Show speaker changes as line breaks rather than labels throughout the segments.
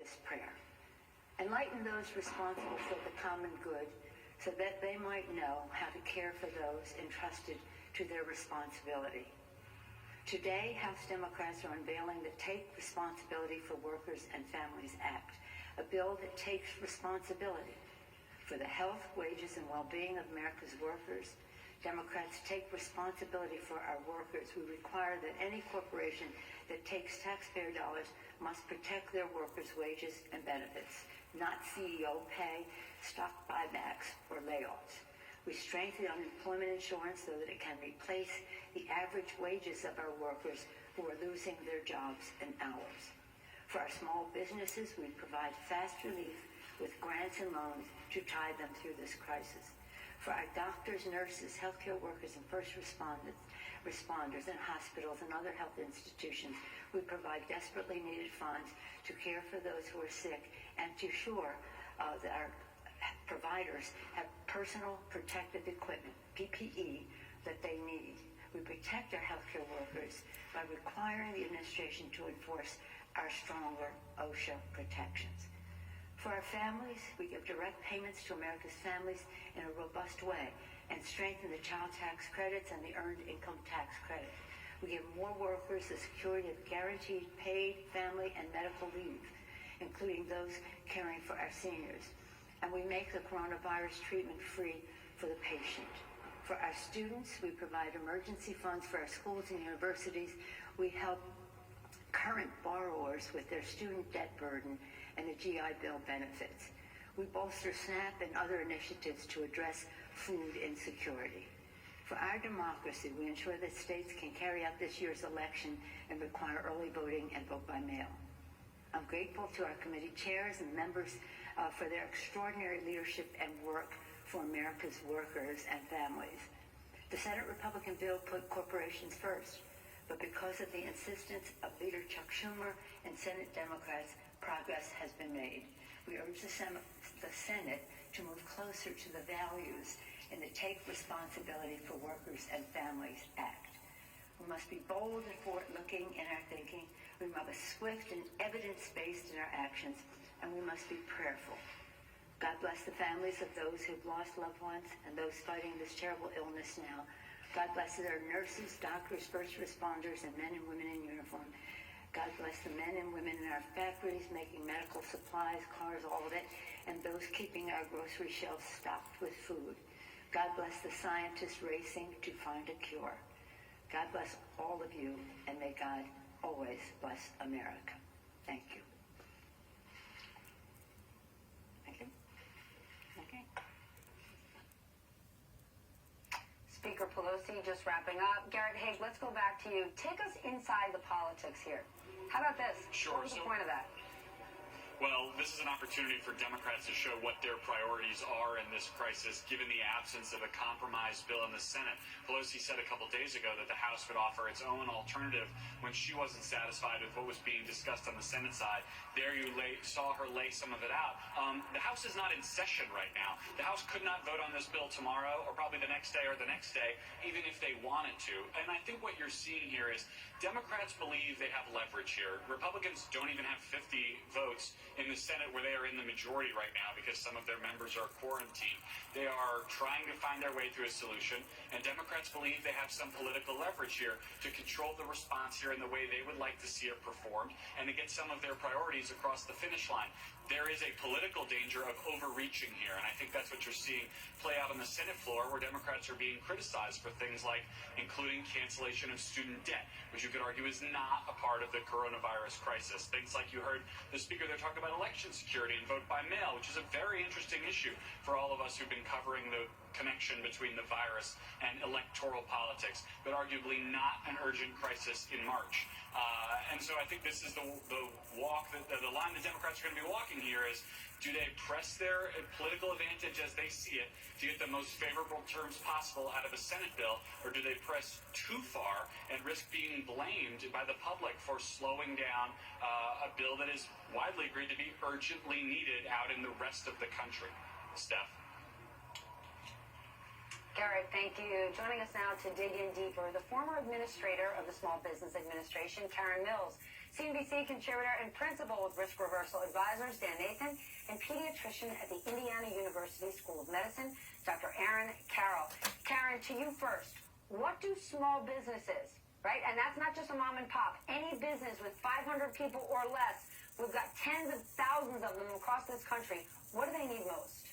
this prayer. Enlighten those responsible for the common good so that they might know how to care for those entrusted to their responsibility. Today, House Democrats are unveiling the Take Responsibility for Workers and Families Act, a bill that takes responsibility for the health, wages, and well-being of America's workers. Democrats take responsibility for our workers. We require that any corporation that takes taxpayer dollars must protect their workers' wages and benefits, not CEO pay, stock buybacks, or layoffs. We strengthen unemployment insurance so that it can replace the average wages of our workers who are losing their jobs and hours. For our small businesses, we provide fast relief with grants and loans to tide them through this crisis. For our doctors, nurses, healthcare workers, and first responders in hospitals and other health institutions, we provide desperately needed funds to care for those who are sick and to ensure that our providers have personal protective equipment, PPE, that they need. We protect our healthcare workers by requiring the administration to enforce our stronger OSHA protections. For our families, we give direct payments to America's families in a robust way and strengthen the child tax credits and the earned income tax credit. We give more workers the security of guaranteed paid family and medical leave, including those caring for our seniors. And we make the coronavirus treatment free for the patient. For our students, we provide emergency funds for our schools and universities. We help current borrowers with their student debt burden and the GI Bill benefits. We bolster SNAP and other initiatives to address food insecurity. For our democracy, we ensure that states can carry out this year's election and require early voting and vote by mail. I'm grateful to our committee chairs and members for their extraordinary leadership and work for America's workers and families. The Senate Republican bill put corporations first, but because of the insistence of Leader Chuck Schumer and Senate Democrats, progress has been made. We urge the Senate to move closer to the values in the Take Responsibility for Workers and Families Act. We must be bold and forward-looking in our thinking. We must be swift and evidence-based in our actions, and we must be prayerful. God bless the families of those who've lost loved ones and those fighting this terrible illness now. God bless our nurses, doctors, first responders, and men and women in uniform. God bless the men and women in our factories making medical supplies, cars, all of it, and those keeping our grocery shelves stocked with food. God bless the scientists racing to find a cure. God bless all of you, and may God always bless America. Thank you. Thank you. Okay.
Speaker Pelosi, just wrapping up. Garrett Haig, let's go back to you. Take us inside the politics here. How about this?
Sure.
What was the point of that?
Well, this is an opportunity for Democrats to show what their priorities are in this crisis, given the absence of a compromise bill in the Senate. Pelosi said a couple days ago that the House would offer its own alternative when she wasn't satisfied with what was being discussed on the Senate side. There you saw her lay some of it out. The House is not in session right now. The House could not vote on this bill tomorrow or probably the next day or the next day, even if they wanted to. And I think what you're seeing here is Democrats believe they have leverage here. Republicans don't even have 50 votes in the Senate where they are in the majority right now because some of their members are quarantined. They are trying to find their way through a solution, and Democrats believe they have some political leverage here to control the response here in the way they would like to see it performed and to get some of their priorities across the finish line. There is a political danger of overreaching here, and I think that's what you're seeing play out on the Senate floor, where Democrats are being criticized for things like including cancellation of student debt, which you could argue is not a part of the coronavirus crisis. Things like you heard the speaker there talk about election security and vote by mail, which is a very interesting issue for all of us who've been covering the connection between the virus and electoral politics, but arguably not an urgent crisis in March. And so I think this is the walk, the line the Democrats are going to be walking here is, do they press their political advantage as they see it to get the most favorable terms possible out of a Senate bill, or do they press too far and risk being blamed by the public for slowing down a bill that is widely agreed to be urgently needed out in the rest of the country? Steph.
Garrett, thank you. Joining us now to dig in deeper, the former administrator of the Small Business Administration, Karen Mills. CNBC contributor and principal with Risk Reversal Advisors, Dan Nathan, and pediatrician at the Indiana University School of Medicine, Dr. Aaron Carroll. Karen, to you first. What do small businesses, right, and that's not just a mom and pop, any business with 500 people or less, we've got tens of thousands of them across this country, what do they need most?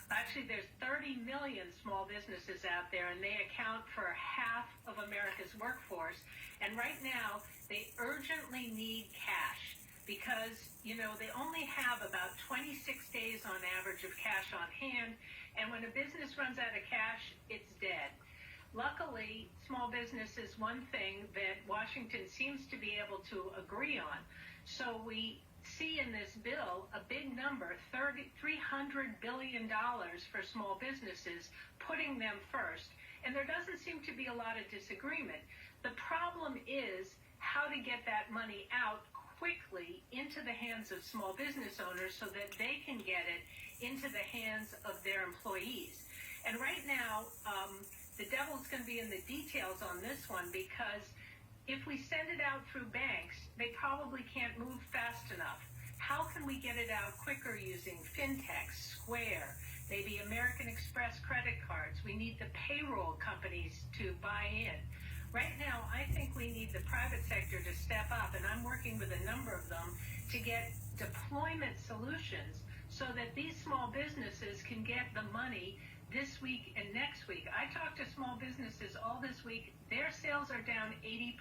Actually, there's 30 million small businesses out there, and they account for half of America's workforce. And right now, they urgently need cash because, you know, they only have about 26 days on average of cash on hand. And when a business runs out of cash, it's dead. Luckily, small business is one thing that Washington seems to be able to agree on. So we see in this bill a big number, $300 billion for small businesses, putting them first. And there doesn't seem to be a lot of disagreement. The problem is how to get that money out quickly into the hands of small business owners so that they can get it into the hands of their employees. And right now, the devil's going to be in the details on this one, because if we send it out through banks, they probably can't move fast enough. How can we get it out quicker using fintech, Square, maybe American Express credit cards? We need the payroll companies to buy in. Right now, I think we need the private sector to step up, and I'm working with a number of them to get deployment solutions so that these small businesses can get the money this week and next week. I talked to small businesses all this week. Their sales are down 80%.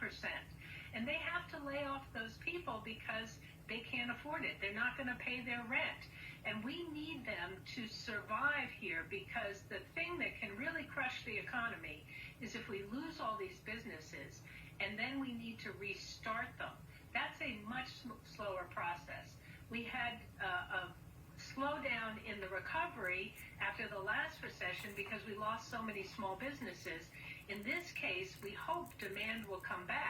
And they have to lay off those people because they can't afford it. They're not going to pay their rent. And we need them to survive here, because the thing that can really crush the economy is if we lose all these businesses and then we need to restart them. That's a much slower process. We had a slowdown in the recovery after the last recession because we lost so many small businesses. In this case, we hope demand will come back.